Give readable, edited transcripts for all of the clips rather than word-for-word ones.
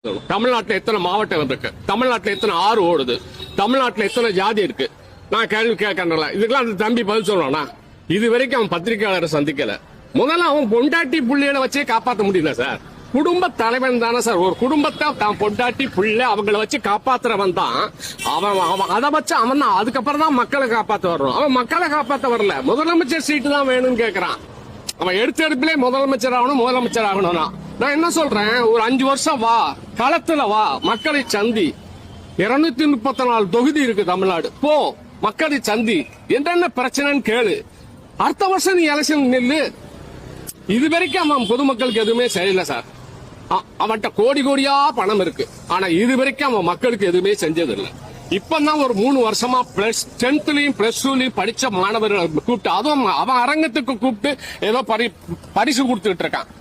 தமிழ்நாட்டில் எத்தனை மாவட்டம் இருக்கு, தமிழ்நாட்டில் எத்தனை ஆறு ஓடுது, தமிழ்நாட்டில் எத்தனை ஜாதி இருக்கு, நான் கேள்வி கேட்கறேன்ல. இதுக்கெல்லாம் அந்த தம்பி பதில் சொல்லுவானா? இது வரைக்கும் அவன் பத்திரிகையாளரை சந்திக்கல. முதல்ல அவன் பொண்டாட்டி புள்ளைகளை வச்சே காப்பாற்ற முடியல சார். குடும்ப தலைவன் தானே சார். ஒரு குடும்பத்தை தான் பொண்டாட்டி புள்ளை அவங்களை வச்சு காப்பாத்துறவன் தான் அவன். அதை வச்சு அவன் தான் அதுக்கப்புறம் தான் மக்களை காப்பாற்ற வரணும். அவன் மக்களை காப்பாற்ற வரல, முதலமைச்சர் சீட்டு தான் வேணும்னு கேட்கறான். அவன் எடுப்பிலே முதலமைச்சர் ஆகணும்னா நான் என்ன சொல்றேன், ஒரு 5 வருஷம் வா, களத்துல வா, மக்களை சந்தி. 234 தொகுதி இருக்கு தமிழ்நாடு, போ மக்களை சந்தி, என்னென்ன பிரச்சனைன்னு கேளு. அடுத்த வருஷம் நீ எலெக்ஷன் நில்லு. இது வரைக்கும் அவன் பொதுமக்களுக்கு எதுவுமே சரியில்லை சார். அவன்கிட்ட கோடி கோடியா பணம் இருக்கு, ஆனா இது வரைக்கும் அவன் மக்களுக்கு எதுவுமே செஞ்சது இல்லை. இப்பதான் ஒரு 3 வருஷமா பிளஸ் 10th பிளஸ் 2 படிச்ச மாணவர்களை கூப்பிட்டு, அதுவும் அவன் அரங்கத்துக்கு கூப்பிட்டு ஏதோ பரிசு கொடுத்துட்டு இருக்கான்.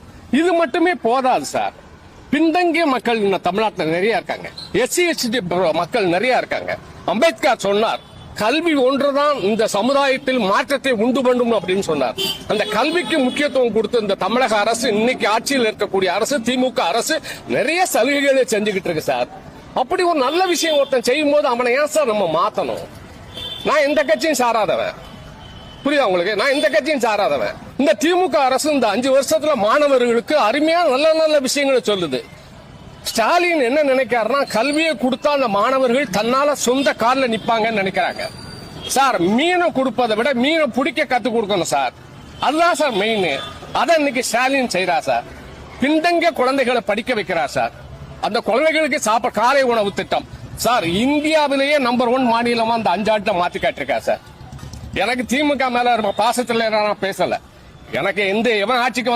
இது மட்டுமே போதாது சார். பின்தங்கிய மக்கள் தமிழ்நாட்டில் நிறைய இருக்காங்க, SC ST மக்கள் நிறைய இருக்காங்க. அம்பேத்கர் சொன்னார், கல்வி ஒன்றுதான் இந்த சமுதாயத்தில் மாற்றத்தை உண்டு பண்ணும் அப்படின்னு சொன்னார். அந்த கல்விக்கு முக்கியத்துவம் கொடுத்து இந்த தமிழக அரசு, இன்னைக்கு ஆட்சியில் இருக்கக்கூடிய அரசு, திமுக அரசு நிறைய சலுகைகளை செஞ்சுக்கிட்டு இருக்கு சார். அப்படி ஒரு நல்ல விஷயம் ஒருத்தன் செய்யும் போது அவனை ஏன் சார் நம்ம மாத்தணும்? நான் எந்த கட்சியும் சாராதவன், புரியுதா உங்களுக்கு? நான் எந்த கட்சியும் சாராதவன். இந்த திமுக அரசு இந்த 5 வருஷத்துல மாணவர்களுக்கு அருமையா நல்ல நல்ல விஷயங்களை சொல்லுது. ஸ்டாலின் என்ன நினைக்கிறாருன்னா, கல்வியை கொடுத்தா அந்த மாணவர்கள் தன்னால சொந்த கால்ல நிப்பாங்கன்னு நினைக்கிறாங்க சார். மீனை கொடுப்பதை விட மீனை பிடிக்க கத்து கொடுக்கணும் சார். அதுதான் சார் மெயின். அதை இன்னைக்கு ஸ்டாலின் செய்யறா சார். பின்தங்கிய குழந்தைகளை படிக்க வைக்கிறார் சார். அந்த குழந்தைகளுக்கு சாப்பிட காலை உணவு திட்டம் சார். இந்தியாவிலேயே நம்பர் 1 மாநிலமா அந்த 5 ஆண்டுல மாத்தி காட்டிருக்கா சார். எனக்கு திமுக மேல பாசத்துல நான் பேசல. எனக்கு எவன் ஆட்சிக்கு